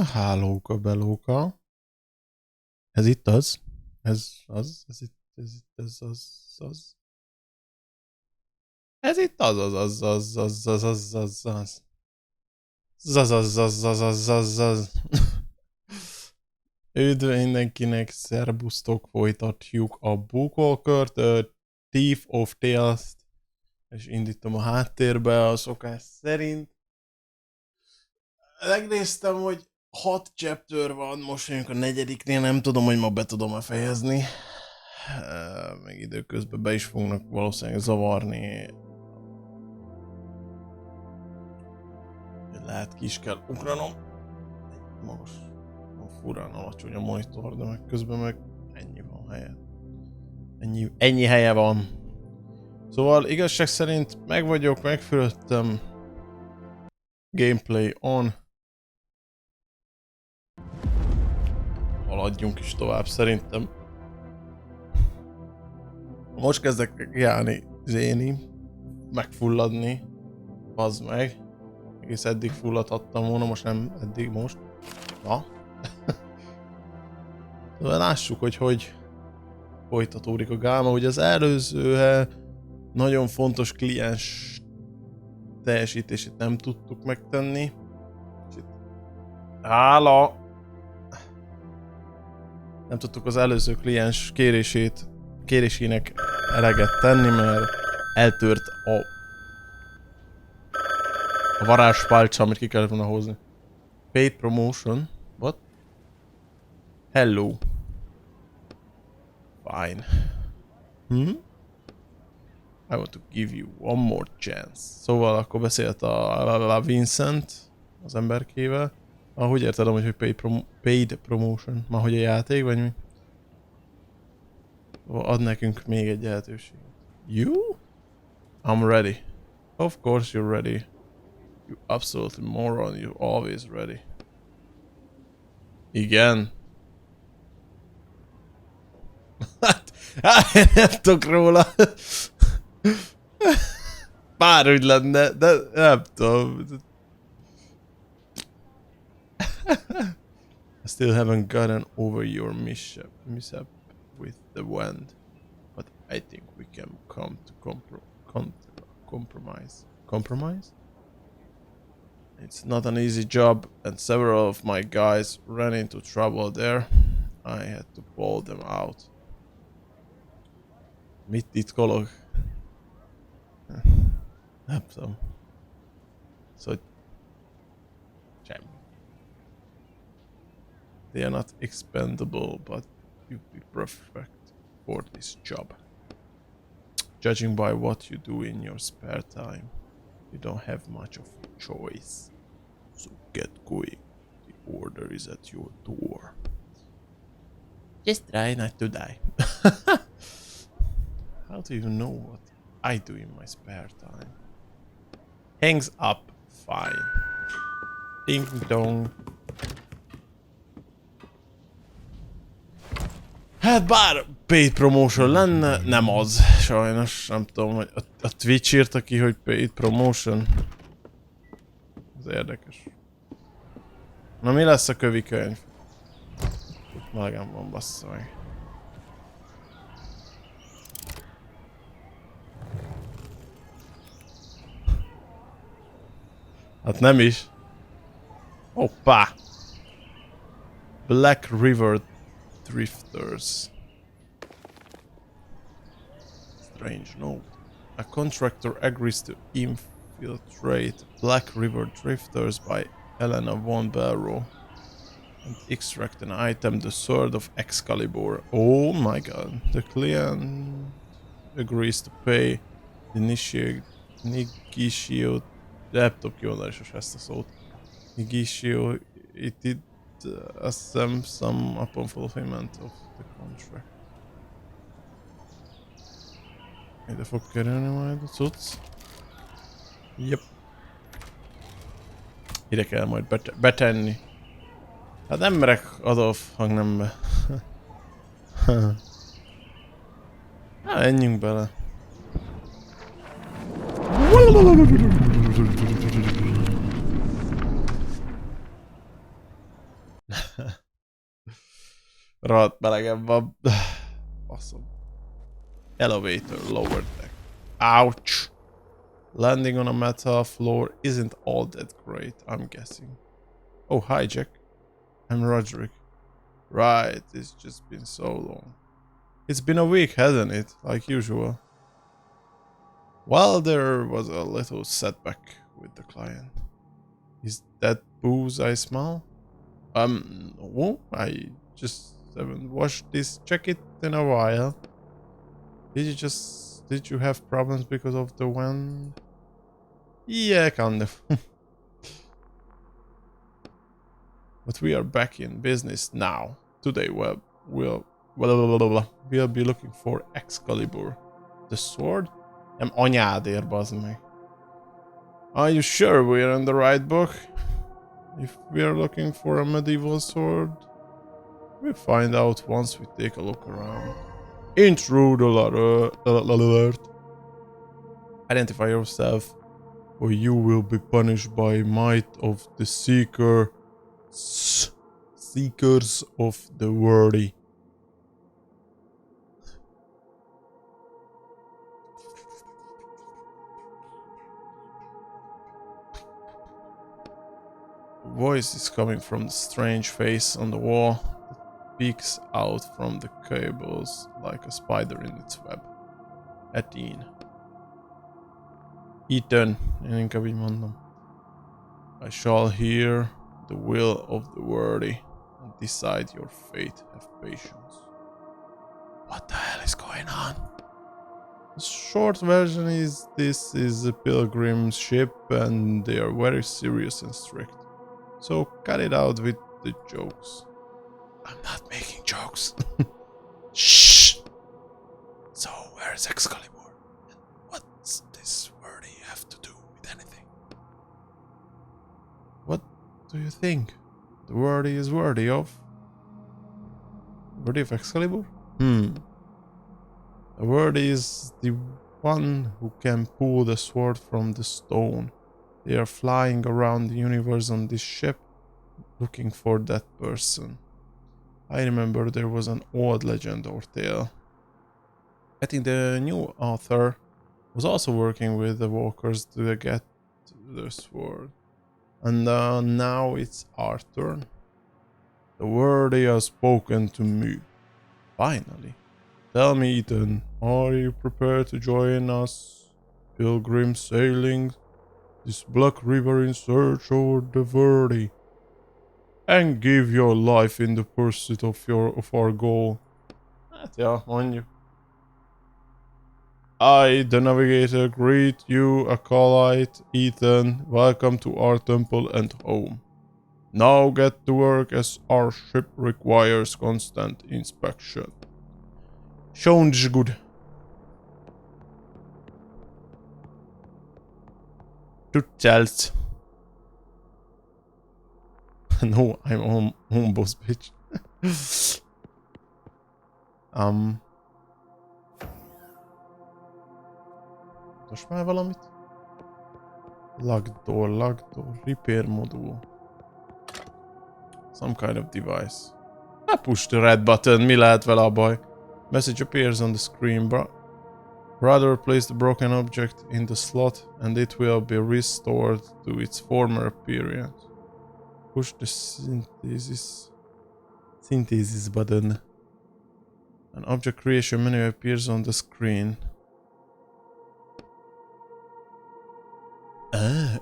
Hálóka, belóka. Ez itt az? Ez az? Ez itt, ez az? Ez itt az. Üdv mindenkinek, szerbusztok, folytatjuk a Bookwalkert, Thief of Tales-t, és indítom a háttérbe a szokás szerint. Megnéztem, hogy 6 chapter van, most vagyunk a 4-nél, nem tudom, hogy ma be tudom-e fejezni. Még időközben be is fognak valószínűleg zavarni. Lehet ki is kell ugranom. Magas, furán alacsony a monitor, de meg közben meg ennyi van helye. Ennyi helye van. Szóval igazság szerint meg vagyok, megfülöttem. Gameplay on. Haladjunk is tovább szerintem. Most kezdek járni, zéni, megfulladni. Bazd meg. Egész eddig fulladhattam volna, most nem eddig, most. Na. Lássuk, hogy folytatódik a gáma. Ugye az előző nagyon fontos kliens teljesítését nem tudtuk megtenni. Hála! Nem tudtuk az előző kliens kérésének eleget tenni, mert eltört a varázspálcsa, amit ki kellett volna hozni. Paid promotion. What? Hello. Fine. I want to give you one more chance. Szóval akkor beszélt a Vincent az emberkével. Ahogy érted, hogy paid promotion. Már hogy a játék, vagy mi? Ad nekünk még egy lehetőséget. You? I'm ready. Of course you're ready. You absolutely moron, you're always ready. Igen. Hát, nem tudok róla. Bár úgy lenne, de nem tudom. I still haven't gotten over your mishap with the wand, but I think we can come to compromise. Compromise? It's not an easy job, and several of my guys ran into trouble there. I had to pull them out. Mit titkolok? Nem tudom. Szóval... semmi. They are not expendable, but you'd be perfect for this job. Judging by what you do in your spare time, you don't have much of a choice. So get going. The order is at your door. Just try not to die. How do you know what I do in my spare time? Hangs up. Fine. Ding dong. Hát bár paid promotion lenne, nem az. Sajnos, nem tudom, hogy a Twitch írta ki, hogy paid promotion. Ez érdekes. Na mi lesz a kövi könyv? Melegem van, bassza meg. Hát nem is. Hoppá! Black River Drifters. Strange note. A contractor agrees to infiltrate Black River Drifters by Elena von Barrow and extract an item, the Sword of Excalibur. Oh my god. The client agrees to pay the negotiate. Nem tudok kiolni is ezt a szót. Negotiated some upon fulfillment of the contract. Ide fog kerülni majd a cucc. Yep. Ide kell majd betenni. Hát nem merek Adolf hangnembe. Hát menjünk bele. Rohadt melegen van. Faszom. Elevator, lower deck. Ouch! Landing on a metal floor isn't all that great, I'm guessing. Oh, hi, Jack. I'm Roderick. Right, it's just been so long. It's been a week, hasn't it? Like usual. Well, there was a little setback with the client. Is that booze I smell? No, I just haven't washed this jacket in a while. Did you have problems because of the wind? Yeah, kind of. But we are back in business now. Today we'll be looking for Excalibur. The sword? Anyádért, bazd meg. Are you sure we're in the right book? If we are looking for a medieval sword, we'll find out once we take a look around. Intruder alert. Identify yourself, or you will be punished by might of the seekers of the worthy. The voice is coming from the strange face on the wall that peeks out from the cables like a spider in its web. Ethan. Ethan, én inkább így mondom. I shall hear the will of the worthy and decide your fate. Have patience. What the hell is going on? The short version is this is a pilgrim ship and they are very serious and strict. So cut it out with the jokes. I'm not making jokes. Shh! So where's Excalibur? And what's this worthy have to do with anything? What do you think the worthy is worthy of? Worthy of Excalibur? The worthy is the one who can pull the sword from the stone. They are flying around the universe on this ship, looking for that person. I remember there was an old legend or tale. I think the new author was also working with the walkers to get the sword. And now it's our turn. The worthy has spoken to me. Finally. Tell me, Ethan, are you prepared to join us, pilgrims sailing this black river in search of the worthy, and give your life in the pursuit of our goal? Hát ja, mondjuk. I, the navigator, greet you, acolyte Ethan. Welcome to our temple and home. Now get to work as our ship requires constant inspection. Sounds good. Tutels. No, I'm home boss, bitch. Most már valamit? Locked door, repair module. Some kind of device. I push the red button, mi lehet vele a baj? Message appears on the screen. Brother, place the broken object in the slot and it will be restored to its former appearance. Push the synthesis button. An object creation menu appears on the screen.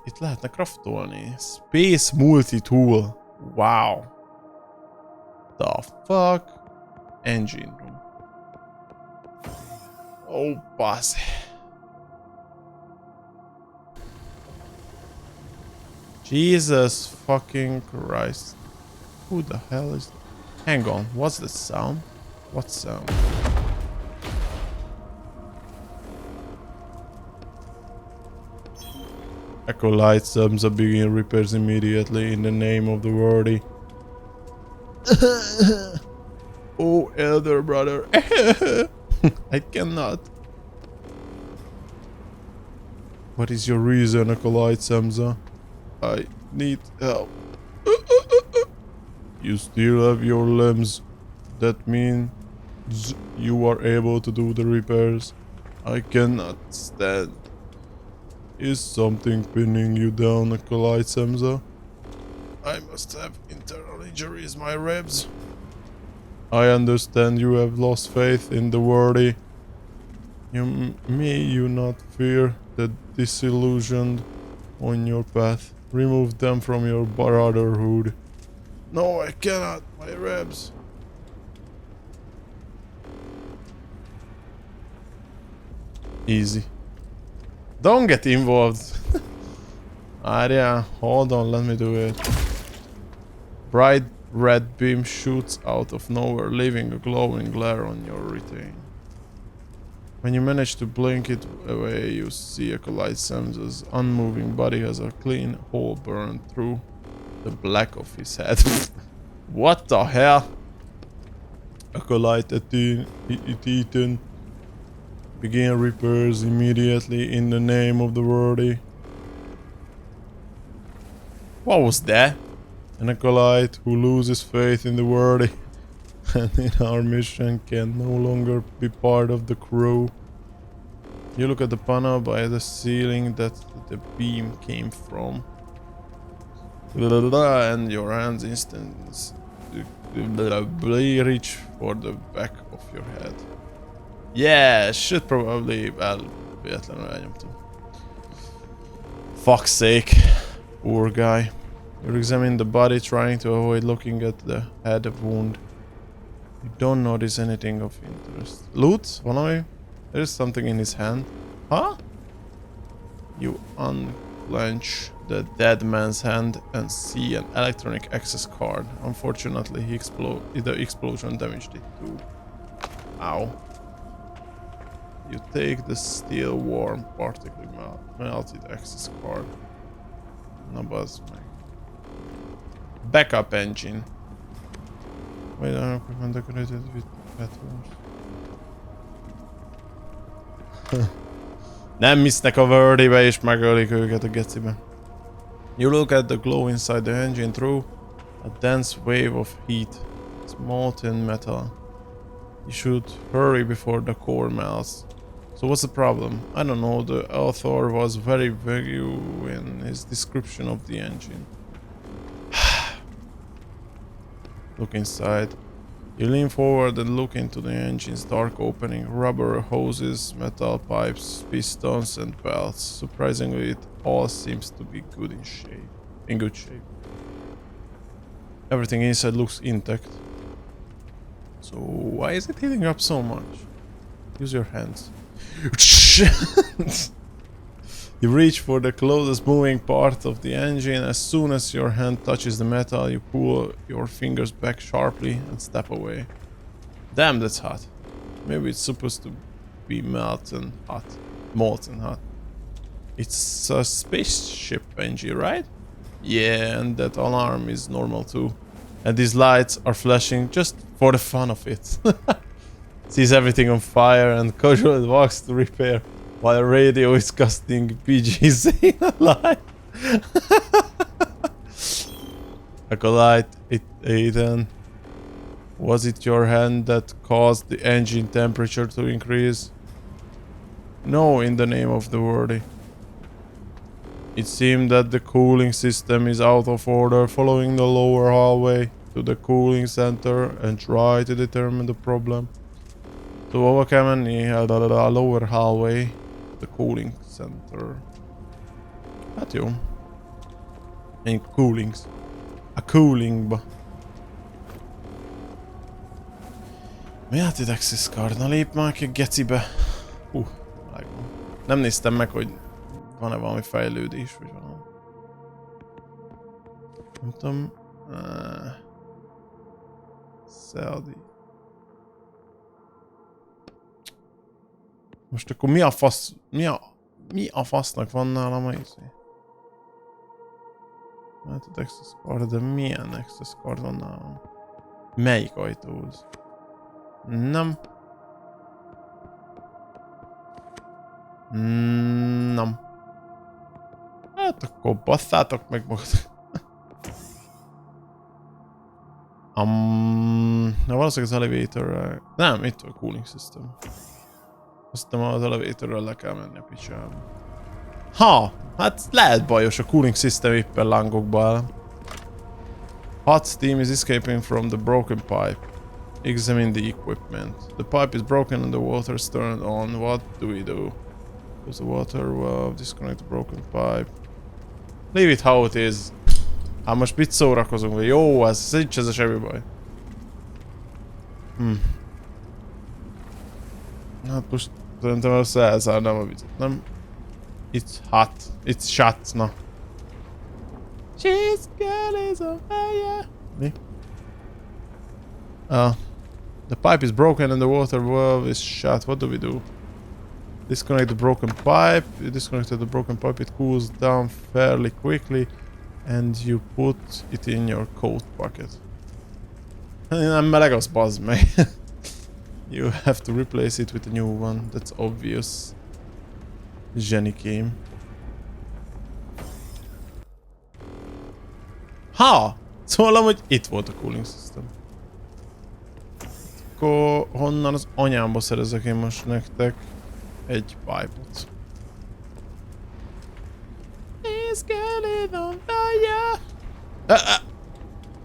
Itt lehetne craftolni. Space multi-tool. Wow. The fuck? Engine room. Oh, boss. Jesus fucking Christ. Who the hell is... Hang on, what's the sound? What sound? Acolyte sums up begin repairs immediately in the name of the worthy. Oh, elder brother. I cannot. What is your reason, Acolyte Samza? I need help. You still have your limbs. that means you are able to do the repairs? I cannot stand. Is something pinning you down, Acolyte Samza? I must have internal injuries, my ribs. I understand you have lost faith in the worthy. May you not fear the disillusioned on your path. Remove them from your brotherhood. No, I cannot, my ribs. Easy. Don't get involved. Arya, hold on, let me do it. Bright red beam shoots out of nowhere, leaving a glowing glare on your retain. When you manage to blink it away, you see Acolyte Sam's unmoving body has a clean hole burned through the black of his head. What the hell? Acolyte Eaton. Begin repairs immediately in the name of the worthy. What was that? An acolyte who loses faith in the worthy and in our mission can no longer be part of the crew. You look at the panel by the ceiling that the beam came from. And your hands instantly reach for the back of your head. Yeah, should probably... Well, véletlenül elnyomtam. Fuck's sake. Poor guy. You examine the body, trying to avoid looking at the head wound. You don't notice anything of interest. Loot? Valami? There is something in his hand. Huh? You unclench the dead man's hand and see an electronic access card. Unfortunately, the explosion damaged it too. Ow. You take the steel warm, partially melted access card. No buzz, man. Backup engine. Wait, equipment decorated with patterns. Nem hisznek a worthybe és megölik őket a gecibe. You look at the glow inside the engine through a dense wave of heat. It's molten metal. You should hurry before the core melts. So what's the problem? I don't know, the author was very vague in his description of the engine. Look inside. You lean forward and look into the engine's dark opening. Rubber hoses, metal pipes, pistons and belts. Surprisingly, it all seems to be in good shape. Everything inside looks intact. So why is it heating up so much? Use your hands. You reach for the closest moving part of the engine. As soon as your hand touches the metal, you pull your fingers back sharply and step away. Damn, that's hot. Maybe it's supposed to be molten hot. It's a spaceship engine, right? Yeah, and that alarm is normal too. And these lights are flashing just for the fun of it. Sees everything on fire and casually walks to repair, while radio is casting PGs alive. Acolyte, Aiden. Was it your hand that caused the engine temperature to increase? No, in the name of the worthy. It seemed that the cooling system is out of order. Following the lower hallway to the cooling center and try to determine the problem. To overcome a lower hallway, the cooling center. Hát jó. Egy coolings. A coolingba. Mi hát itt access card? Na lép már ki a gecibe. Megvan. Nem néztem meg, hogy van-e valami fejlődés, vagy valami. Nem tudom. Szeldi. Most akkor mi a fasz... Mi a fasznak van nálam a izé? Hát az access card, de milyen access card van nálam? Melyik ajtóhoz? Nem. Nem. Hát akkor basszátok meg magad. Na valószínűleg az elevatorral... Nem, itt a cooling system. Azt hiszem az elevatorral le kell menni a picsába. Ha! Hát lehet bajos, a cooling system éppen lángokba áll. Hot steam is escaping from the broken pipe. Examine the equipment. The pipe is broken and the water is turned on. What do we do? Use the water valve, disconnect the broken pipe. Leave it how it is. Hát most mit szórakozunk? Jó, ez nincs ez a semmi baj. Hát most szerintem össze elzárnám a vizet, nem? It's hot. It's shut, na. She's girl is on fire. Mi? The pipe is broken and the water valve is shut. What do we do? Disconnect the broken pipe. You disconnected the broken pipe. It cools down fairly quickly. And you put it in your coat pocket. Nem meleg az, bazd meg. You have to replace it with a new one. That's obvious. Zsenikém. Ha! Szóval hogy itt volt a cooling system. Akkor honnan az anyámba szerezek én most nektek egy pipe-ot.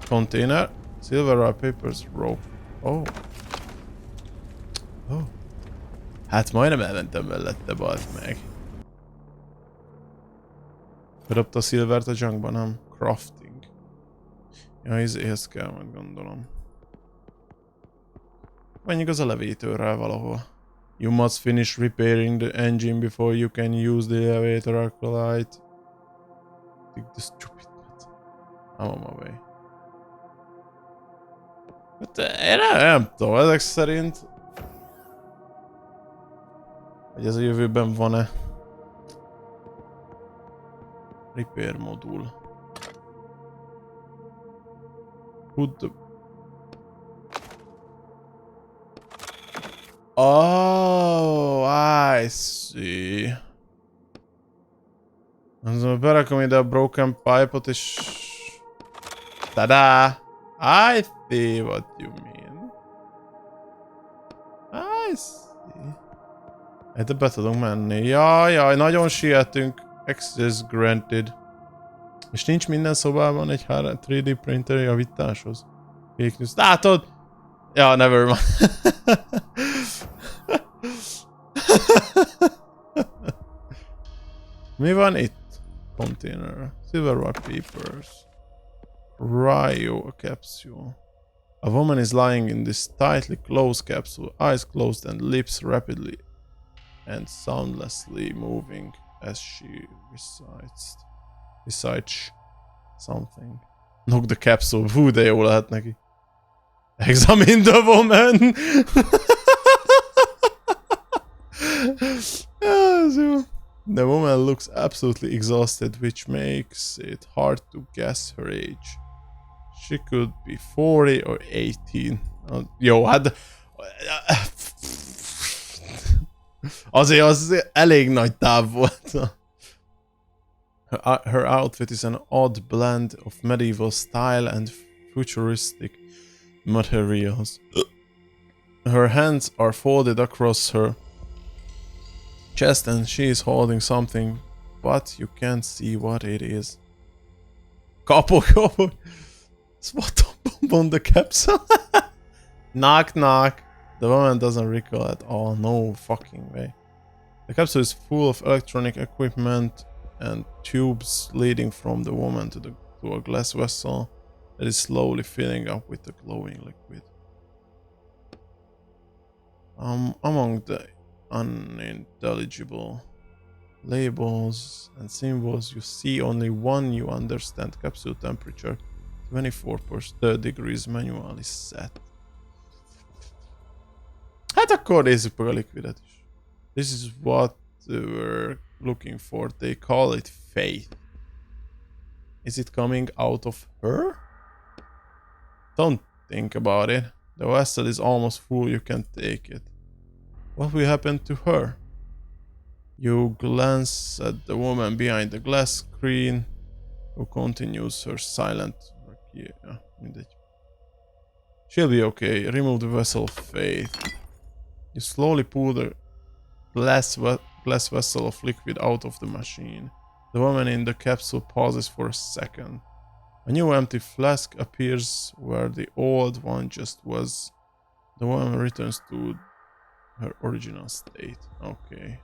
Container. Silver papers, rope. Oh. Oh. Hát majdnem elmentem mellette, bazd meg. Bedobta a silvert a junkba, nem? Crafting. Ja, izéhez kell, majd gondolom. Menjünk az elevatorrel valahol. You must finish repairing the engine before you can use the elevator acolyte. Take the stupid bit. I'm on my way. Hát én nem tudom, ezek szerint... Hogy ez a jövőben van-e? Repair modul. Put the... Oh, I see. Azon berakom ide a broken pipe-ot és... Tada! I see what you mean. I see. Ide be tudunk menni. Jaj, nagyon sietünk. Access granted. És nincs minden szobában egy 3D printer javításhoz. Fake news. Látod? Ja, never mind. Mi van itt? Container. Silverware papers. Ryo capsule. A woman is lying in this tightly closed capsule, eyes closed and lips rapidly and soundlessly moving as she recites something. Knock the capsule. Hú, de jó lehet neki. Examine the woman! The woman looks absolutely exhausted, which makes it hard to guess her age. She could be 40 or 18. Jó, hát... Azért az elég nagy táv volt. Her outfit is an odd blend of medieval style and futuristic materials. Her hands are folded across her chest and she is holding something, but you can't see what it is. Kapok. What on the capsule? Knock knock. The woman doesn't recall at all. No fucking way. The capsule is full of electronic equipment and tubes leading from the woman to a glass vessel that is slowly filling up with the glowing liquid. Among the unintelligible labels and symbols, you see only one you understand. Capsule temperature 24 degrees manually set. Hát akkor nézzük meg a liquidet is. This is what we're looking for. They call it faith. Is it coming out of her? Don't think about it. The vessel is almost full, you can take it. What will happen to her? You glance at the woman behind the glass screen, who continues her silent work. Yeah, mindegy. She'll be okay. Remove the vessel of faith. You slowly pull the glass vessel of liquid out of the machine. The woman in the capsule pauses for a second. A new empty flask appears where the old one just was. The woman returns to her original state. Oké.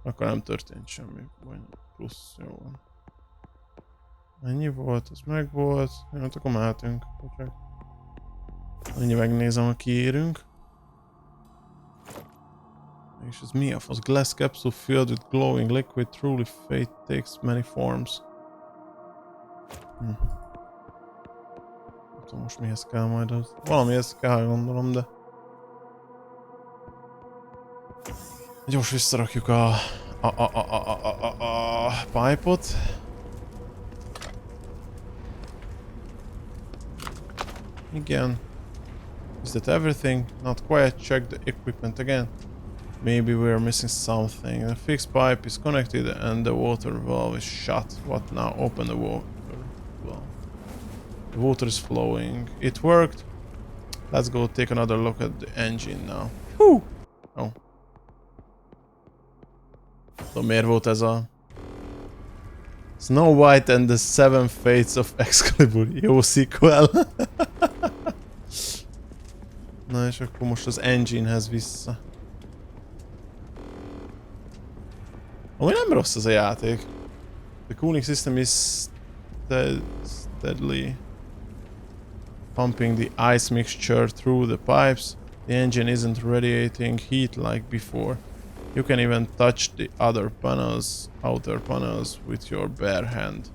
Akkor nem történt semmi. Vagy plusz, jó van. Ennyi volt, ez meg volt. Jó, akkor mehetünk. Bocsánat. Annyi megnézem, ha kiérünk. És ez mi a fasz? Glass capsule filled with glowing liquid. Truly fate takes many forms. Nem tudom most mihez kell majd az. Valamihez kell gondolom, de... Gyors visszarakjuk a pipe-ot. Igen. Is that everything? Not quite. Check the equipment again. Maybe we're missing something. The fixed pipe is connected and the water valve is shut. What now? Open the water valve. The water is flowing. It worked. Let's go take another look at the engine now. Whew! Oh. So miért volt ez a... Snow White and the Seven Fates of Excalibur. Jó sequel. Na és akkor most az enginehez vissza. Ami nem rossz ez a játék. The cooling system is steadily pumping the ice mixture through the pipes. The engine isn't radiating heat like before. You can even touch the outer panels with your bare hand.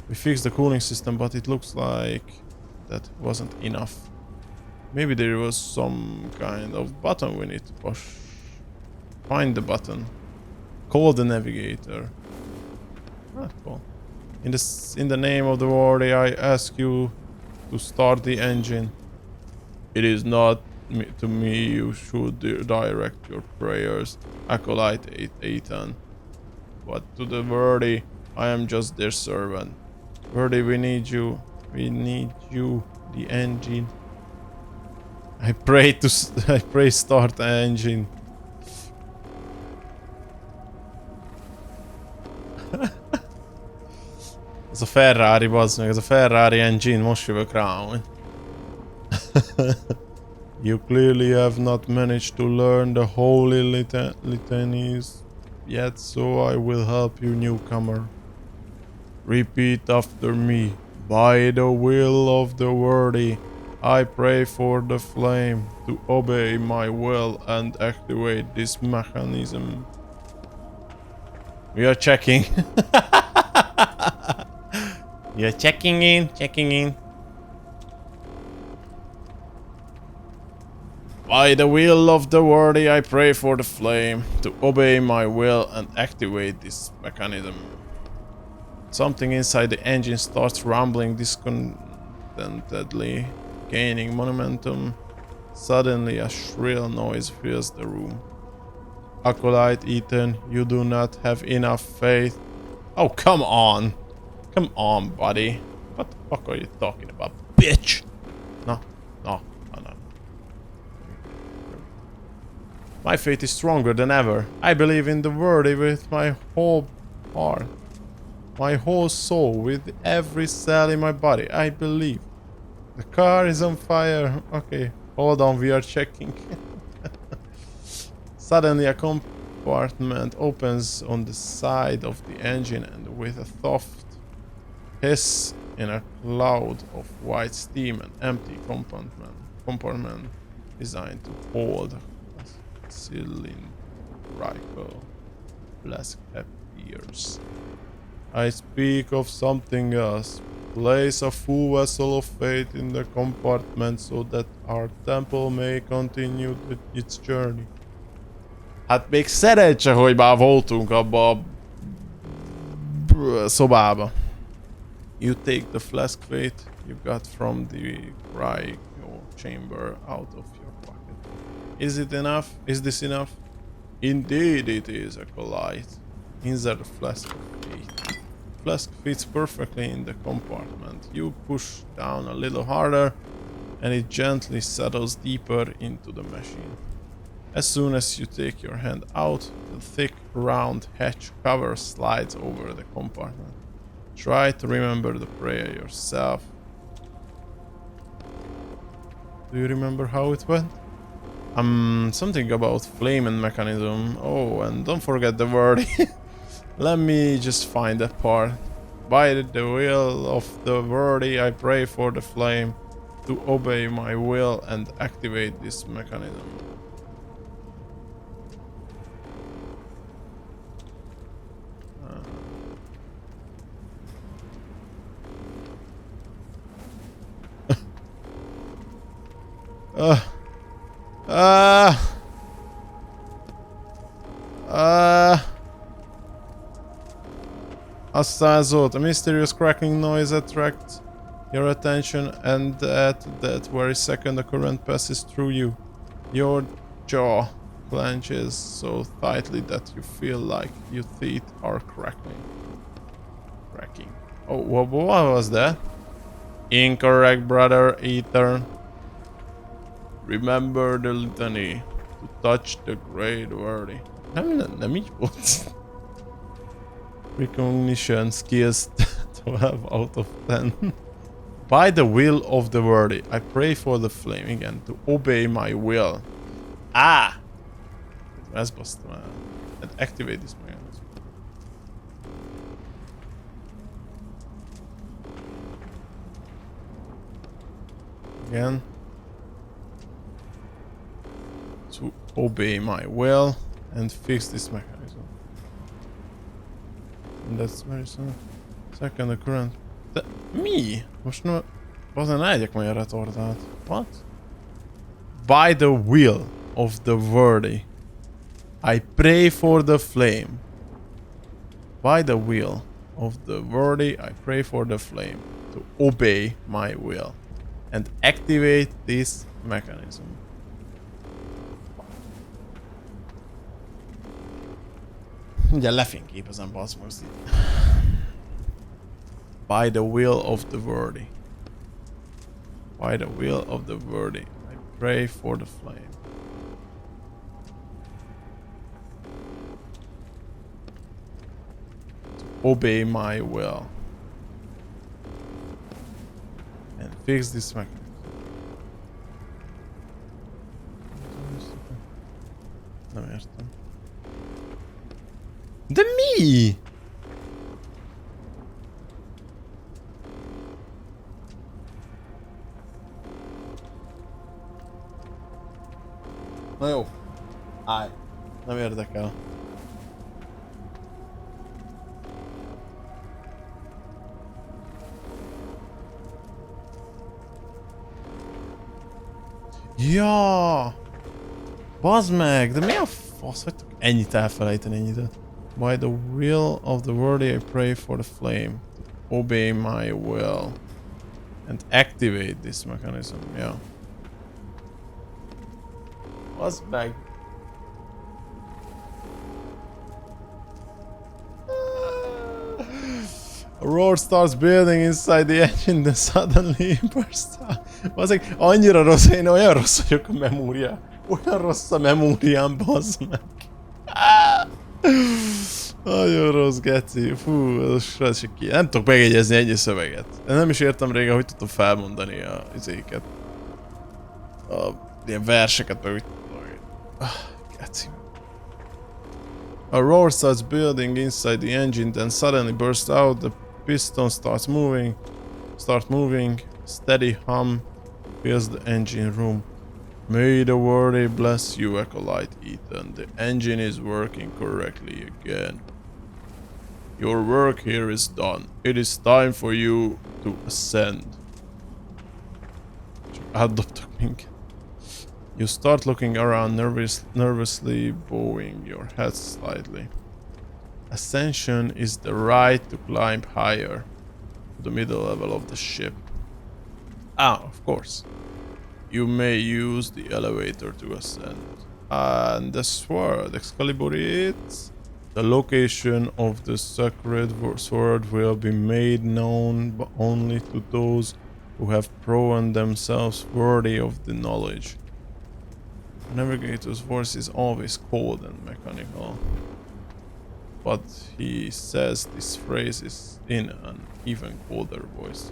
We fixed the cooling system, but it looks like that wasn't enough. Maybe there was some kind of button we need to push. Find the button. Call the navigator. Ah, cool. In the name of the worthy, I ask you to start the engine. It is not to me you should direct your prayers, Acolyte Ethan, but to the worthy, I am just their servant. Worthy, we need you. We need you. The engine. I pray start the engine. Ez a Ferrari, bazd meg, ez a Ferrari engine, most jövök rá, hogy... You clearly have not managed to learn the holy litanies yet, so I will help you, newcomer. Repeat after me. By the will of the worthy, I pray for the flame to obey my will and activate this mechanism. We are checking. You're checking in. By the will of the worthy, I pray for the flame to obey my will and activate this mechanism. Something inside the engine starts rumbling discontentedly, gaining momentum. Suddenly, a shrill noise fills the room. Acolyte Ethan, you do not have enough faith. Oh, come on! Come on, buddy. What the fuck are you talking about, bitch? No. My faith is stronger than ever. I believe in the worthy with my whole heart. My whole soul, with every cell in my body. I believe. The car is on fire. Okay, hold on, we are checking. Suddenly a compartment opens on the side of the engine and with a soft hiss in a cloud of white steam, an empty compartment designed to hold a cylindrical flask appears. I speak of something else. Place a full vessel of faith in the compartment so that our temple may continue its journey. Hát még szeretse, hogy már voltunk abba a szobába. You take the flask faith you got from the cryo chamber out of your pocket. Is it enough? Is this enough? Indeed it is, Acolyte. Insert the flask of faith. Flask fits perfectly in the compartment. You push down a little harder and it gently settles deeper into the machine. As soon as you take your hand out, the thick, round hatch cover slides over the compartment. Try to remember the prayer yourself. Do you remember how it went? Something about flame and mechanism. Oh, and don't forget the word. Let me just find that part. By the will of the worthy, I pray for the flame to obey my will and activate this mechanism. Aztán a mysterious crackling noise attracts your attention, and at that very second a current passes through you. Your jaw clenches so tightly that you feel like your teeth are cracking. Oh, what was that? Incorrect, brother Ether. Remember the litany to touch the great worthy. Nem így volt. Recognition skills 12 out of 10. By the will of the worthy, I pray for the flame again to obey my will. Ah! Ezt basztam el. And activate this mechanism. Again. To obey my will and fix this mechanism. And that's very soon. Second the current. De mi? Most nem... Bazen legyek majd retardált. What? By the will of the worthy, I pray for the flame. By the will of the worthy, I pray for the flame to obey my will and activate this mechanism. Ugye lefényképezem, bazd meg. By the will of the worthy. By the will of the worthy, I pray for the flame. To obey my will. And fix this mechanism. Nem értem. De mi? Na jó. Állj. Nem érdekel. Ja! Bazd meg! De mi a fasz hagytok ennyit elfelejteni ennyit? By the will of the worthy, I pray for the flame to obey my will and activate this mechanism. Yeah. Bazd meg! A roar starts building inside the engine, then suddenly bursts out. Bazzeg, annyira rossz, én olyan rossz vagyok a memóriám. Olyan rossz a memóriám, bazd meg. Nagyon rossz, geci. Fú, ez se ki. Nem tudok megjegyezni ennyi szöveget. Én nem is értem régen, hogy tudtam felmondani a izéket. A ilyen verseket, meg úgy. Geci. A roar starts building inside the engine, then suddenly bursts out. The piston starts moving. Steady hum fills the engine room. May the worthy bless you, Acolyte Ethan. The engine is working correctly again. Your work here is done. It is time for you to ascend. You start looking around, nervously bowing your head slightly. Ascension is the right to climb higher to the middle level of the ship. Ah, of course. You may use the elevator to ascend. And the sword, Excalibur, it's... The location of the sacred sword will be made known only to those who have proven themselves worthy of the knowledge. The navigator's voice is always cold and mechanical, but he says this phrase is in an even colder voice.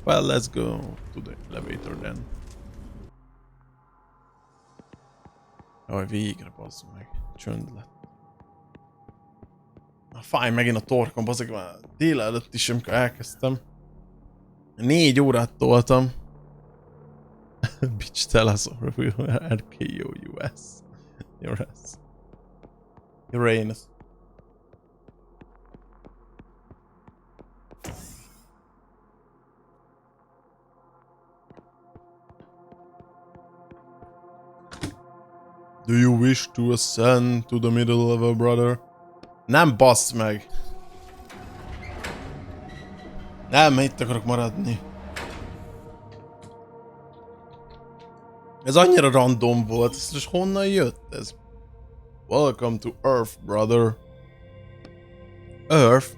Well, let's go to the elevator then. Jaj, végre, bazd meg. Csönd lett. Fáj megint a torkam, bazdmeg már délelőtt is, amikor elkezdtem. 4 órát toltam. Bitch, tell us or RKO US. Your ass. Uranus. Do you wish to ascend to the middle level, brother? Nem bassz meg! Nem, itt akarok maradni. Ez annyira random volt, ez most honnan jött ez? Welcome to Earth, brother. Earth?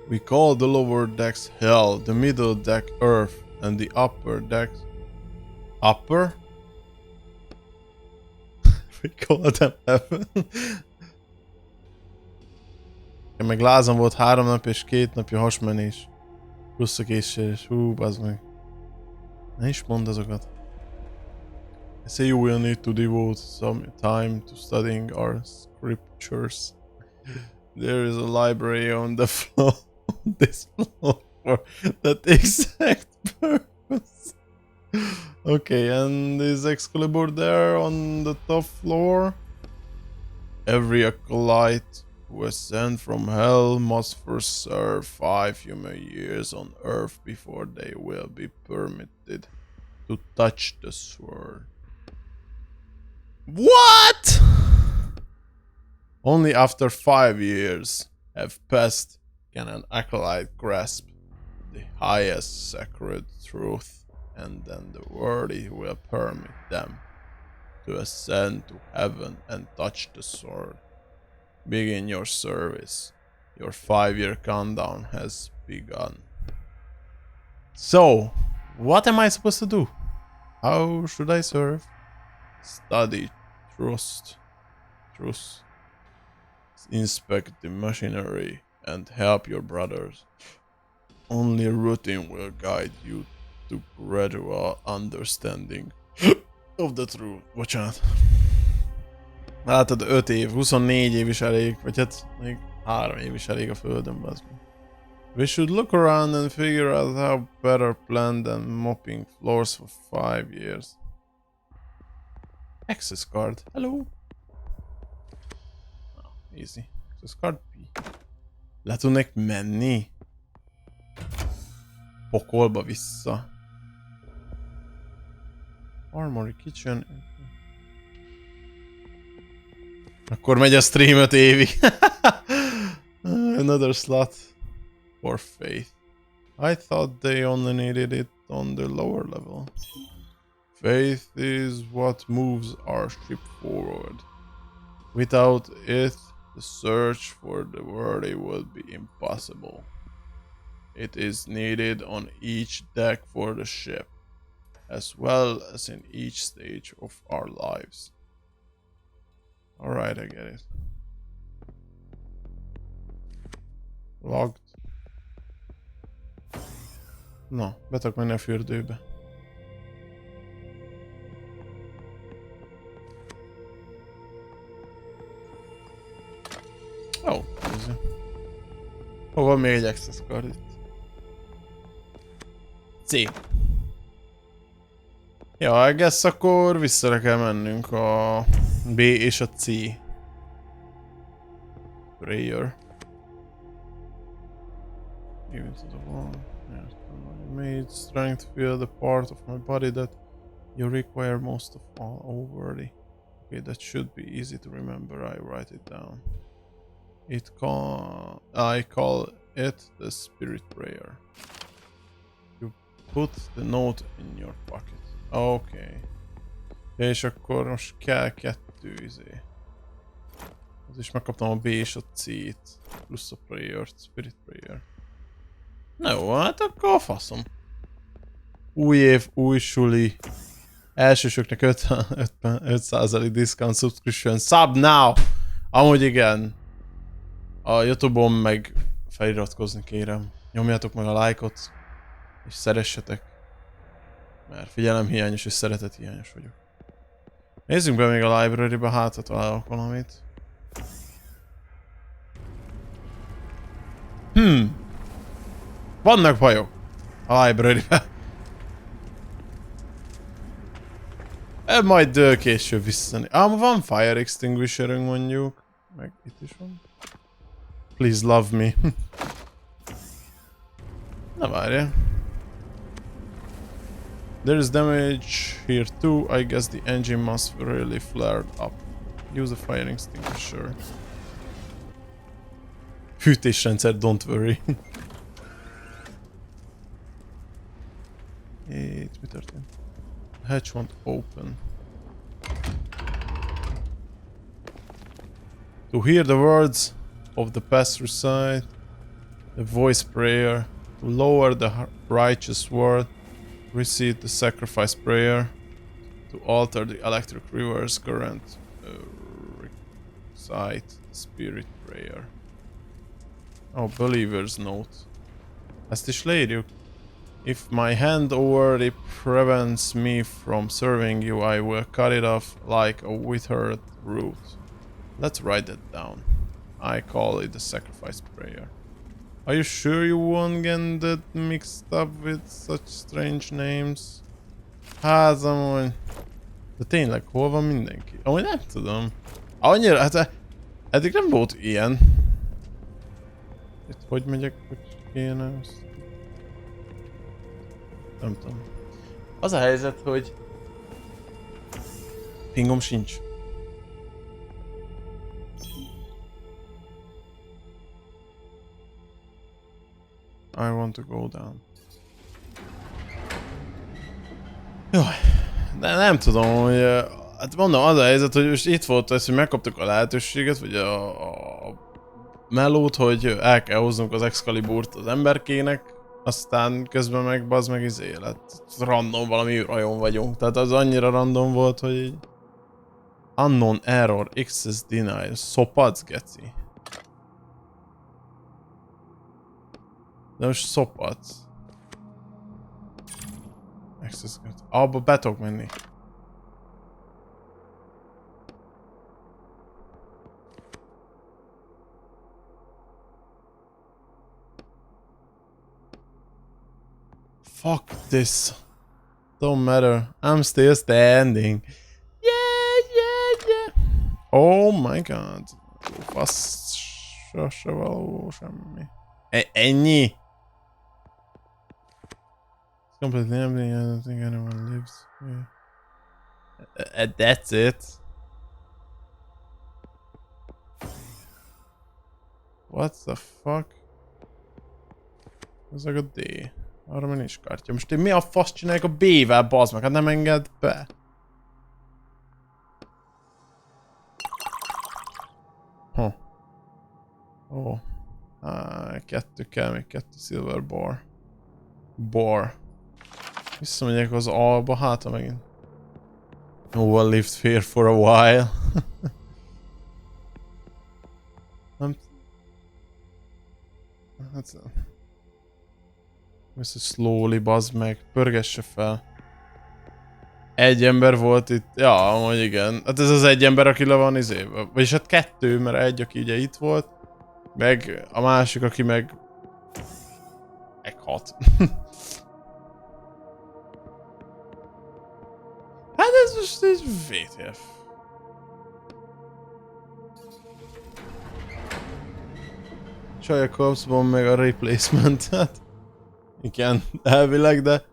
We call the lower decks Hell, the middle deck Earth, and the upper decks... Upper? We call them Heaven. Meg lázam volt 3 nap és 2 napja hasmenés. Plusz a készsérés. Hú, bazd meg. Ne is mondd azokat. I say you will need to devote some time to studying our scriptures. There is a library on the floor, on this floor for that exact purpose. Okay, and is Excalibur there on the top floor? Every acolyte who was sent from hell must first serve 5 human years on Earth before they will be permitted to touch the sword. What? Only after 5 years have passed can an acolyte grasp the highest sacred truth, and then the worthy will permit them to ascend to heaven and touch the sword. Begin your service. Your 5-year countdown has begun. So, what am I supposed to do? How should I serve? Study, trust, inspect the machinery, and help your brothers. Only routine will guide you to gradual understanding of the truth. Bocsánat. Látod, 5 év, 24 év is elég, vagy hát még 3 év is elég a földön, bazd meg. We should look around and figure out how better plan than mopping floors for 5 years. Access card, hello. Oh, easy. Access card B. Le tudnék menni? Pokolba vissza. Armory Kitchen. Akkor megy a stream 5 évig. Another slot for faith. I thought they only needed it on the lower level. Faith is what moves our ship forward. Without it, the search for the worthy would be impossible. It is needed on each deck for the ship, as well as in each stage of our lives. Alright, I get it. Logged. Na, be tudok menni a fürdőbe. Ó, nézzük. Ó, van még egy access card itt. C. Ja, I guess akkor vissza kell mennünk a B és a C. Prayer. Even to the wall. Yes, made strength feel the part of my body that you require most of all. Oh, worthy. Okay, that should be easy to remember. I write it down. I call it the spirit prayer. You put the note in your pocket. Okay. És akkor most kell 2 izé. Az is megkaptam a B és a C-t. Plusz a prayer, spirit prayer. Na jó, hát akkor a faszom. Új év, új suli. Elsősöknek 5% discount subscription. Sub now! Amúgy igen. A Youtube-on meg feliratkozni kérem. Nyomjátok meg a lájkot. És szeressetek. Mert figyelem hiányos és szeretet hiányos vagyok. Nézzünk be még a library-be, hát ha találok valamit. Vannak bajok a library-be. Majd később visszani. Van fire extinguisherünk mondjuk. Meg itt is van. Please love me. Na várja. There is damage here too. I guess the engine must really flared up. Use a fire extinguisher. Hűtésrendszer, don't worry. Itt mi történt? The hatch won't open. To hear the words of the past recite, the voice prayer, to lower the righteous word, recite the sacrifice prayer, to alter the electric reverse current, recite the spirit prayer. Oh, believer's note. Ezt is leírjuk. If my hand already prevents me from serving you, I will cut it off like a withered root. Let's write that down. I call it the sacrifice prayer. Are you sure you won't get that mixed up with such strange names? Hát amúgy... De tényleg, hol van mindenki? Amúgy nem tudom. Annyira, hát eddig nem volt ilyen. Itt hogy megyek, hogy kéne azt? Nem tudom. Az a helyzet, hogy... Pingom sincs. I want to go down. Jaj, de nem tudom, hogy... Hát mondom, az a helyzet, hogy most itt volt az, hogy megkaptuk a lehetőséget, vagy a melót, hogy el kell hoznunk az Excaliburt az emberkének, aztán közben meg bazd meg élet. Random valami űrhajón vagyunk, tehát az annyira random volt, hogy így... Unknown error, access denied, szopadsz geci. De most szopadsz. Access geci. Abba be tudok menni. Fuck this. Don't matter. I'm still standing. Yeah. Oh my god. Fasz sose való semmi. Ennyi? It's completely empty. I don't think anyone lives here. That's it. What the fuck? Ez a D. Arra már nincs kártya. Most én mi a fasz csinálják a B-vel, bazd meg? Hát nem enged be. Ó. Kettő kell, még 2 silver bar. Visszamegyek az alba, hátra megint. No one lived here for a while. Nem... Hát... Vissza slowly, bazd meg. Pörgesse fel. Egy ember volt itt. Ja, amúgy igen. Hát ez az egy ember, aki le van izébe. Vagyis hát 2, mert egy, aki ugye itt volt. Meg a másik, aki meg... meghalt. Hát ez most egy VTF. Csaj a Corpse-ban meg a replacement, hát... Igen, elvileg, de...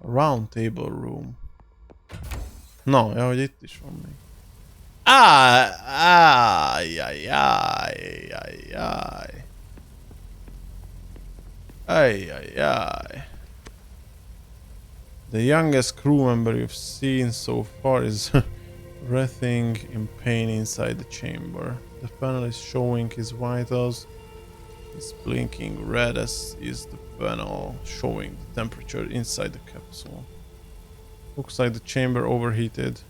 Round table room. Na, ja, hogy itt is van még. Ajjajjaj. The youngest crew member you've seen so far is writhing in pain inside the chamber. The panel is showing his vitals. It's blinking red, as is the panel showing the temperature inside the capsule. Looks like the chamber overheated.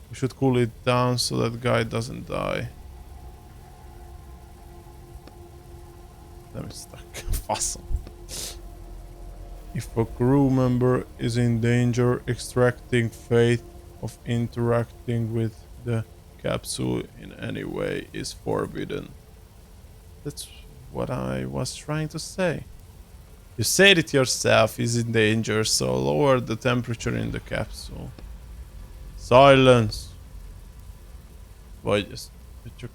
We should cool it down so that guy doesn't die. Damn, it's stuck. Fossil. If a crew member is in danger, extracting faith of interacting with the capsule in any way is forbidden. That's what I was trying to say. You said it yourself, he's in danger, so lower the temperature in the capsule. Silence! Vagy ezt csak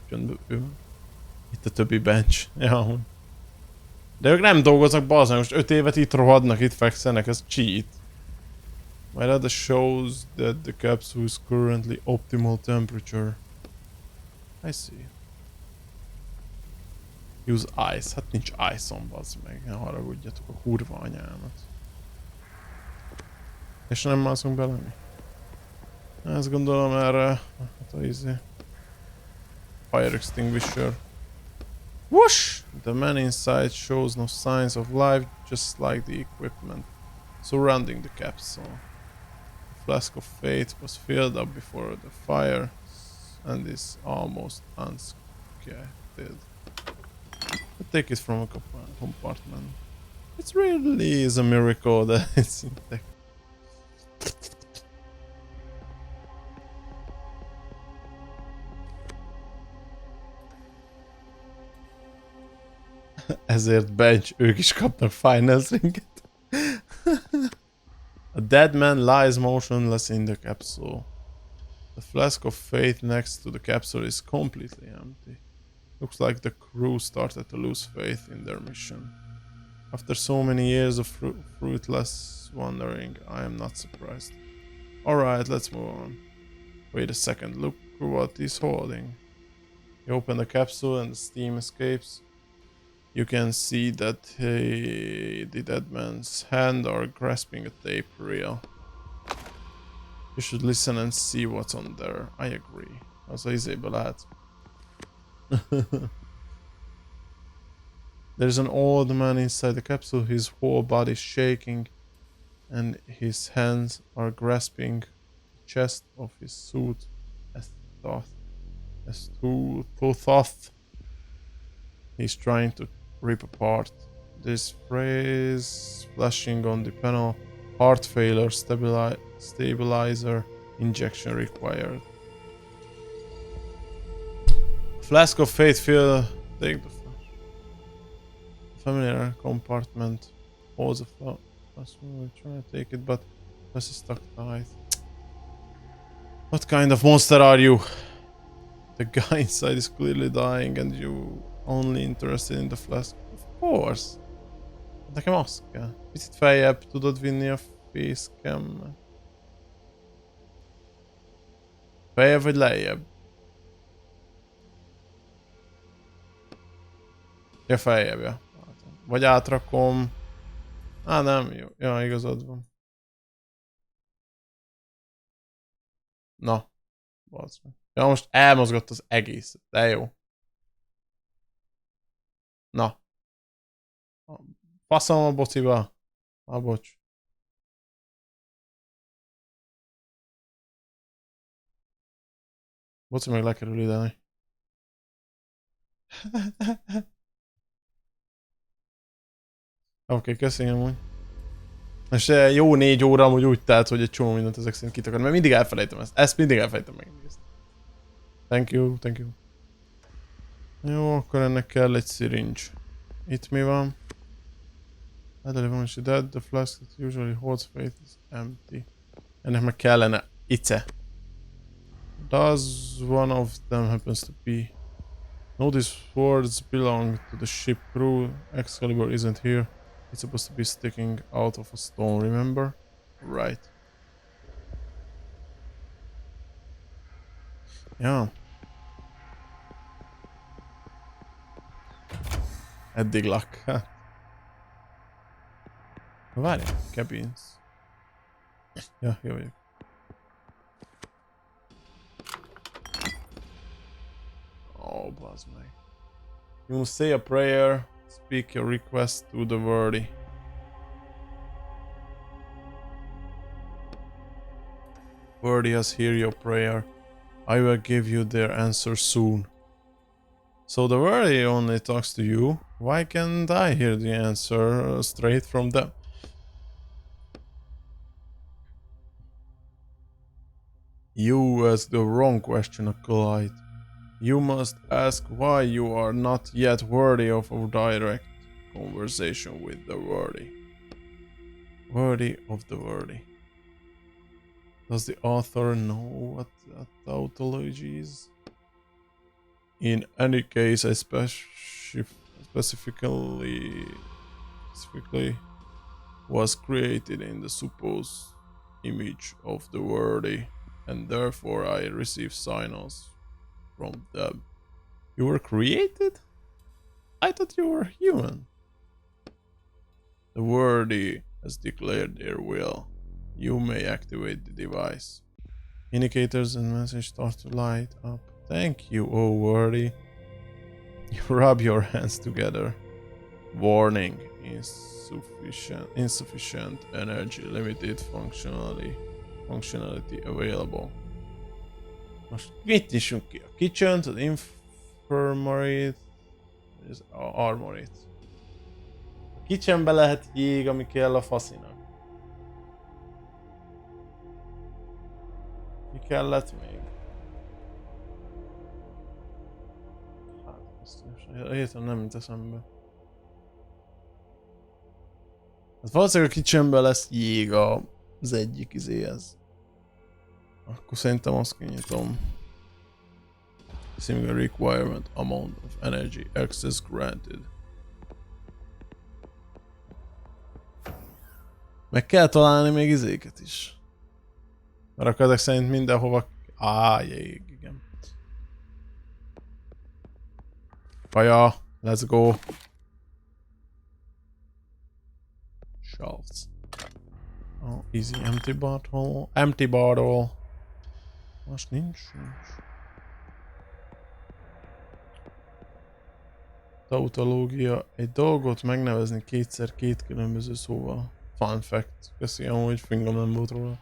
itt a többi bench. Ja. De ők nem dolgoznak, bazdmeg, most 5 évet itt rohadnak, itt fekszenek, ez cheat. My data shows that the capsule is currently optimal temperature. I see. Use ice. Hát nincs ice-on, bazd meg. Ne haragudjatok a kurva anyámat. És nem mászunk bele mi? Ezt gondolom erre. Hát a izé. Fire extinguisher. Whoosh! The man inside shows no signs of life, just like the equipment surrounding the capsule. The flask of faith was filled up before the fire and is almost unscathed. Take it from a compartment. It really is a miracle that it's intact. Ezért bench, ők is kapnak finals ringet. A dead man lies motionless in the capsule. The flask of faith next to the capsule is completely empty. Looks like the crew started to lose faith in their mission. After so many years of fruitless wandering, I am not surprised. Alright, let's move on. Wait a second, look what he's holding. You open the capsule and the steam escapes. You can see that the dead man's hand are grasping a tape reel. You should listen and see what's on there. I agree. Az izébe lehet. There's an old man inside the capsule. His whole body is shaking and his hands are grasping the chest of his suit as though he's trying to rip apart. This phrase flashing on the panel: heart failure, stabilizer injection required. Flask of faith fill. Take the familiar compartment. Holds a flask. We're trying to take it, but this is stuck tight. What kind of monster are you? The guy inside is clearly dying and you only interested in the flask. Of course. Nekem az kell. Picit feljebb tudod vinni a facecam-et. Feljebb vagy lejjebb? Ja, feljebb, ja. Vagy átrakom. Á, nem, jó. Ja, igazad van. Na. Bazd meg. Ja, most elmozgott az egész. De jó. Na. Faszom a bociba. Bocs. Boci meg lekerül ide. Oké, köszönöm úgy. És jó 4 óra amúgy úgy telt, hogy egy csomó mindent ezek szerint kitakar, mert mindig elfelejtem ezt. Ezt mindig elfelejtem megnézni. Thank you, thank you. Jó, akkor ennek kell egy syringe. Itt mi van? When she dead, the flask that usually holds faith is empty. Ennek meg kellene ice. Does one of them happens to be? No, these words belong to the ship crew. Excalibur isn't here. It's supposed to be sticking out of a stone, remember? Right. Ja. Eddig lak. Várj, cabins. Ja, jó vagyok. bazd meg. You must say a prayer. Speak your request to the worthy. Worthy has hear your prayer. I will give you their answer soon. So the worthy only talks to you. Why can't I hear the answer straight from them? You ask the wrong question, acolyte. You must ask why you are not yet worthy of a direct conversation with the worthy. Worthy of the worthy. Does the author know what a tautology is? In any case, I specifically was created in the supposed image of the worthy, and therefore I receive signals from them. You were created? I thought you were human. The worthy has declared their will. You may activate the device. Indicators and message start to light up. Thank you, oh worthy. You rub your hands together. Warning. Insufficient energy. Limited functionality available. Most mit nyissunk ki? A kitchen-t, az infirmary-t, az armory-t. A kitchenbe lehet jég, ami kell a faszinak. Mi kellett még? Hát, értem, nem jut eszembe. Hát valószínűleg a kitchenben lesz jég az egyik izéhez. Akkor szerintem azt kinyitom. Single requirement amount of energy access granted. Meg kell találni még izéket is. Mert akkor ezek szerint mindenhova... jég, igen. Kaja, let's go. Shelves. Oh, easy, empty bottle. Empty bottle. Most nincs. Tautológia. Egy dolgot megnevezni kétszer két különböző szóval. Fun fact. Köszi, amúgy fingom nem volt róla.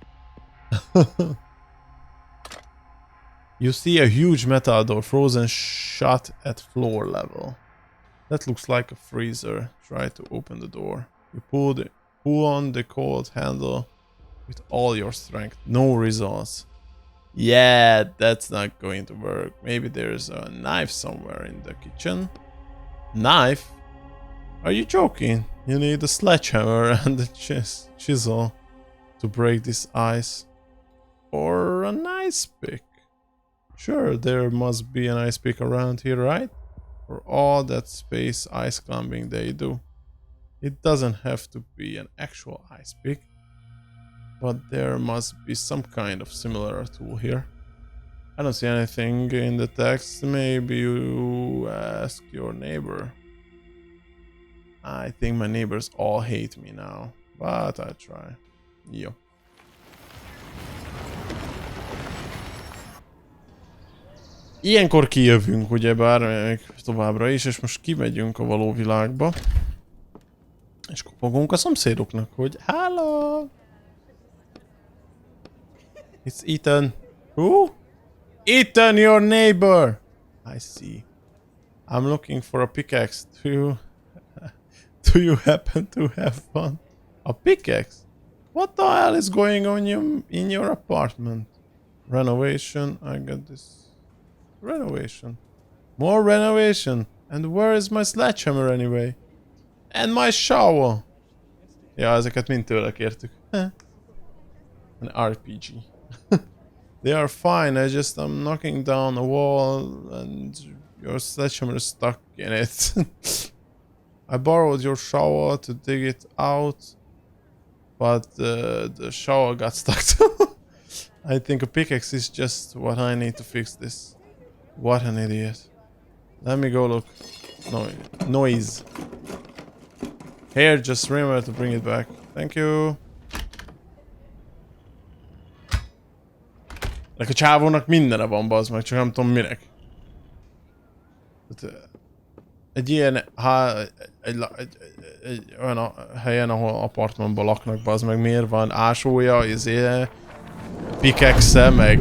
You see a huge metal door frozen shut at floor level. That looks like a freezer. Try to open the door. You pull on the cold handle with all your strength. No results. Yeah, that's not going to work. Maybe there's a knife somewhere in the kitchen. Knife? Are you joking? You need a sledgehammer and a chisel to break this ice. Or an ice pick. Sure, there must be an ice pick around here, right? For all that space ice climbing they do. It doesn't have to be an actual ice pick, but there must be some kind of similar tool here. I don't see anything in the text. Maybe you ask your neighbor. I think my neighbors all hate me now, but I try. Jó. Ilyenkor kijövünk, ugyebár még továbbra is, és most kimegyünk a való világba. És kopogunk a szomszédoknak, hogy hello! It's Ethan. Who? Ethan, your neighbor! I see. I'm looking for a pickaxe. Do you happen to have one? A pickaxe? What the hell is going on in your apartment? Renovation. I got this. Renovation. More renovation. And where is my sledgehammer anyway? And my shower. Ja, ezeket mind tőle kértük. An RPG. They are fine, I'm knocking down a wall and your sledgehammer is stuck in it. I borrowed your shower to dig it out, but the shower got stuck too. I think a pickaxe is just what I need to fix this. What an idiot. Let me go look. Noise. Here, just remember to bring it back. Thank you. A csávónak mindene van, bazd meg, csak nem tudom minek. Egy ilyen, egy olyan helyen, ahol apartmanban laknak, az meg miért van ásója, pickaxe, meg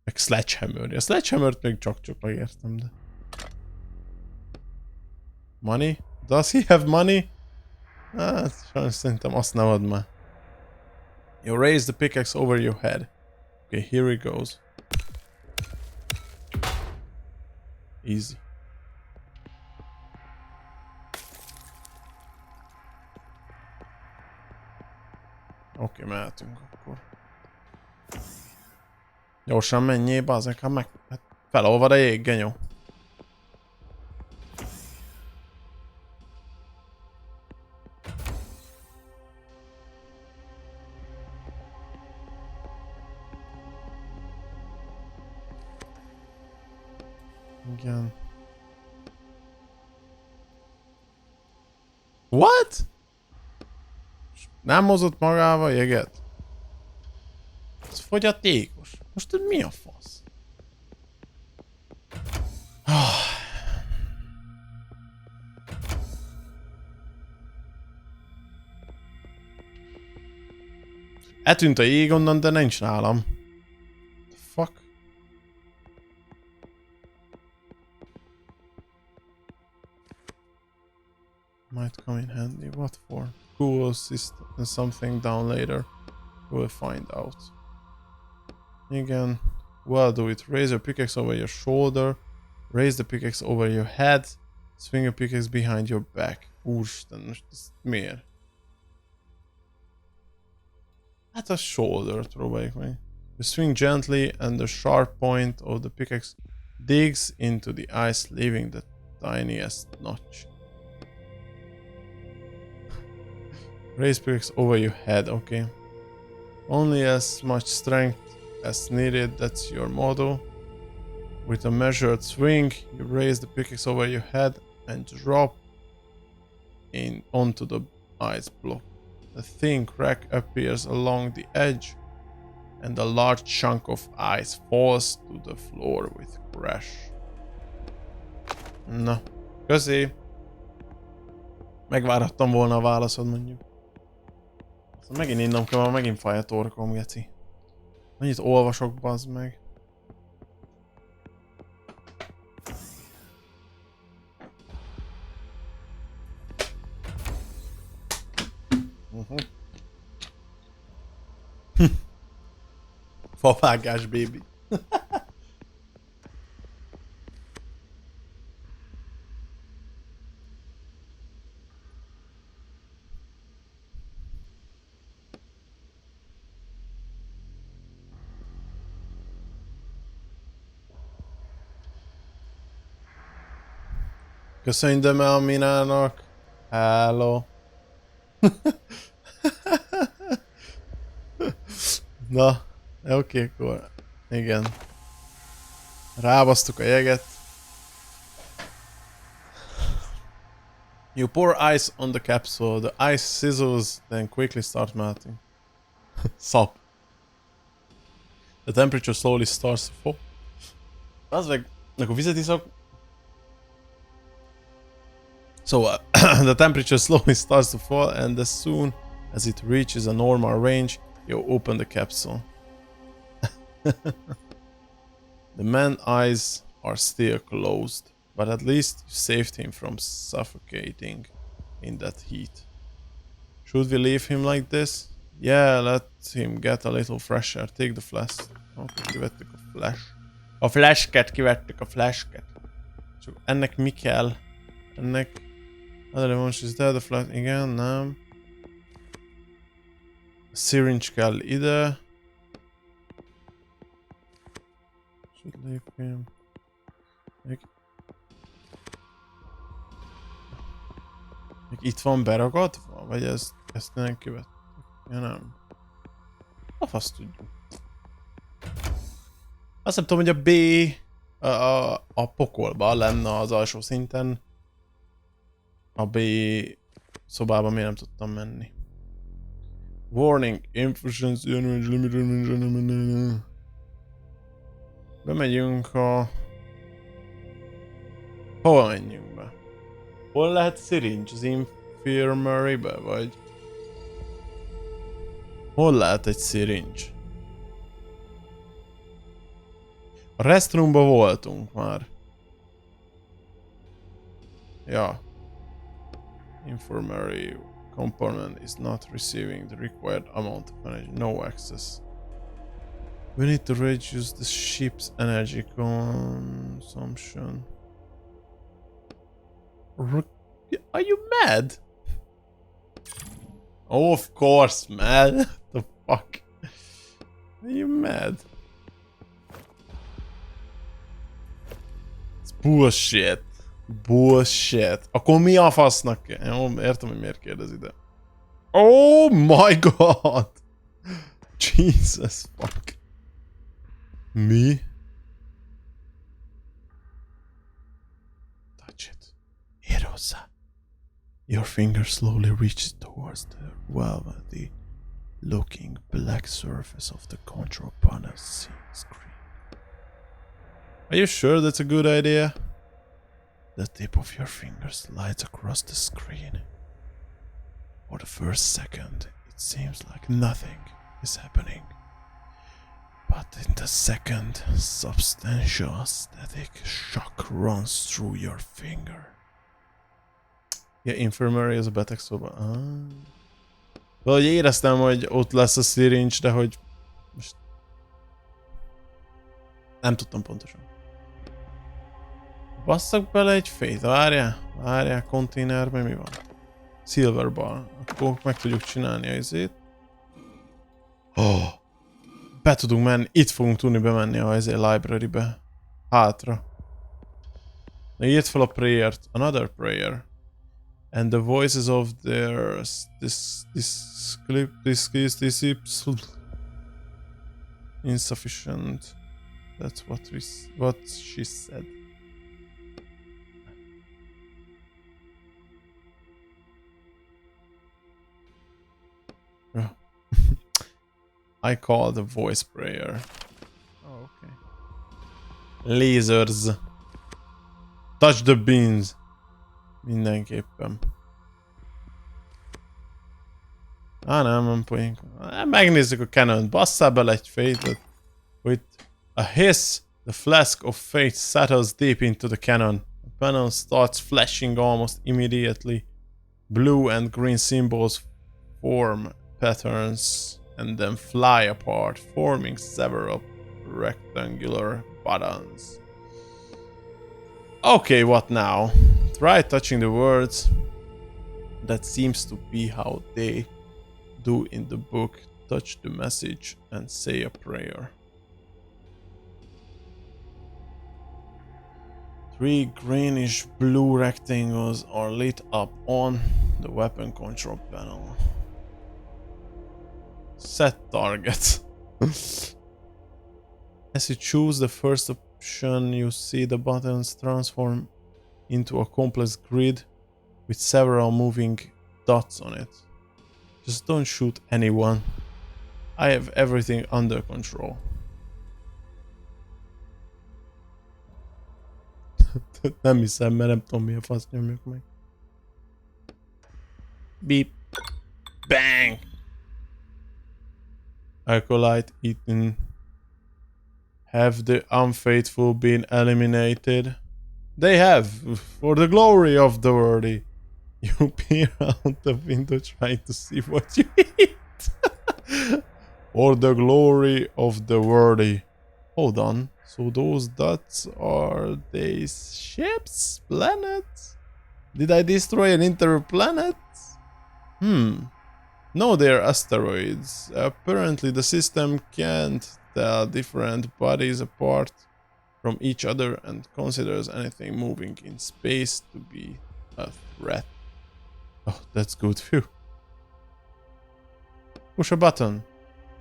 meg sledgehammer. A sledgehammert még csak megértem, de... Money? Does he have money? Hát, sajnos szerintem azt nem ad már. You raise the pickaxe over your head. Okay, here it goes. Easy. Oké, mehetünk akkor. Gyorsan menjél, bazzeg, ha meg... Hát felolvad a jég, genyó. Igen. What? Nem mozott magával jeget? Ez fogyatékos. Most ez mi a fasz? Eltűnt a jég onnan, de nincs nálam. The fuck? Might come in handy. What for? Cool system and something down later. We'll find out. Igen. Well, do it. Raise your pickaxe over your shoulder. Raise the pickaxe over your head. Swing your pickaxe behind your back. Úristen, most ez miért? Hát a shoulder-t próbáljuk meg. You swing gently and the sharp point of the pickaxe digs into the ice, leaving the tiniest notch. Raise pickaxe over your head, okay. Only as much strength as needed, that's your motto. With a measured swing, you raise the pickaxe over your head and drop onto the ice block. A thin crack appears along the edge, and a large chunk of ice falls to the floor with crash. Na, köszi! Megvárhattam volna a válaszod, mondjuk. Szóval megint innom kell, mert megint fáj a torkom, geci. Mennyit olvasok, bazd meg. Favágás, baby. Köszönj Deme a Minának. Hello. Na, oké, akkor igen. Rábasztuk a jeget. You pour ice on the capsule. The ice sizzles, then quickly starts melting. Szap. The temperature slowly starts to fall. Az meg, akkor vizet iszok. So the temperature slowly starts to fall, and as soon as it reaches a normal range, you open the capsule. The man's eyes are still closed, but at least you saved him from suffocating in that heat. Should we leave him like this? Yeah, let him get a little fresh air. Take the flash. Okay, kivettük a flash. A flashket, kivettük a flashket. Csak ennek mi kell? Ennek... Other most is there, the flash... Igen, nem. A syringe kell ide. Should leave him. Még itt van beragadva? Vagy ezt nem kivettük? Ja, nem. A fasz tudjuk. Azt nem tudom, hogy a B a pokolban lenne az alsó szinten. A B szobában miért nem tudtam menni? Warning, infusions damage limited. Bemegyünk a... Hova menjünk be? Hol lehet syringe? Az infirmary-be, vagy? Hol lehet egy syringe? A restroomba voltunk már. Ja. Infirmary component is not receiving the required amount of energy. No access. We need to reduce the ship's energy consumption. Are you mad? Oh, of course, man. What the fuck? Are you mad? It's bullshit. Bullshit. Akkor mi a fasznak kell? Jó, értem, hogy miért kérdez ide. Oh my god! Jesus fuck. Mi? Touch it. Érozza. Your finger slowly reaches towards the velvety looking black surface of the control panel screen. Are you sure that's a good idea? The tip of your finger slides across the screen. For the first second, it seems like nothing is happening. But in the second, substantial static shock runs through your finger. Ja, infirmary az a betegszoba. Valahogy éreztem, hogy ott lesz a syringe, de hogy most nem tudtam pontosan. Basszak bele egy fét, várjál, konténerben mi van? Silver bar, akkor meg tudjuk csinálni a izét. Be tudunk menni, itt fogunk tudni bemenni a library-be. Hátra. Na írd fel a prayer-t, another prayer. And the voices of theirs, this insufficient. That's what she said. I call the voice prayer. Oh, okay. Lasers. Touch the beans. Mindenképpen. Nem poénk. Megnézzük a cannon. Basszál bele egy fate. With a hiss, the flask of fate settles deep into the cannon. The panel starts flashing almost immediately. Blue and green symbols form patterns and then fly apart, forming several rectangular buttons. Okay, what now? Try touching the words. That seems to be how they do in the book. Touch the message and say a prayer. 3 greenish blue rectangles are lit up on the weapon control panel. Set target. As you choose the first option, you see the buttons transform into a complex grid with several moving dots on it. Just don't shoot anyone. I have everything under control. Nem hiszem, mert nem tudom mi a fasz nyomjuk meg. Beep. Bang! Acolyte eaten. Have the unfaithful been eliminated? They have, for the glory of the worthy. You peer out the window trying to see what you eat. For the glory of the worthy. Hold on. So those dots are they ships? Planets? Did I destroy an entire planet? No, they're asteroids. Apparently the system can't tell different bodies apart from each other and considers anything moving in space to be a threat. Oh, that's good. Phew. Push a button.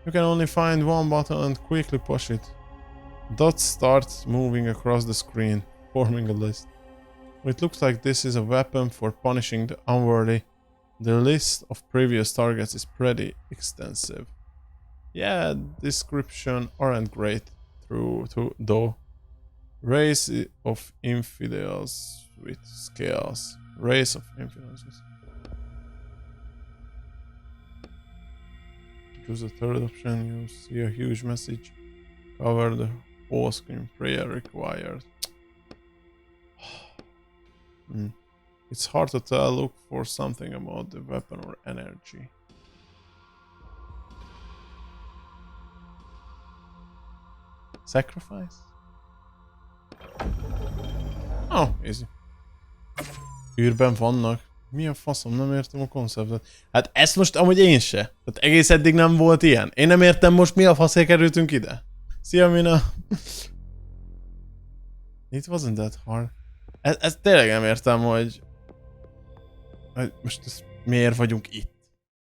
You can only find one button and quickly push it. Dots start moving across the screen, forming a list. It looks like this is a weapon for punishing the unworthy. The list of previous targets is pretty extensive. Yeah, description aren't great. though. Race of infidels with scales. Race of infidels. Choose the third option. You see a huge message. Cover the whole screen. Prayer required. It's hard to tell. Look for something about the weapon or energy. Sacrifice? Oh, easy. Űrben vannak. Mi a faszom? Nem értem a konceptet. Hát ezt most amúgy én se. Tehát egész eddig nem volt ilyen. Én nem értem most mi a faszért kerültünk ide. Szia Mina! It wasn't that hard. Ezt tényleg nem értem, hogy most miért vagyunk itt.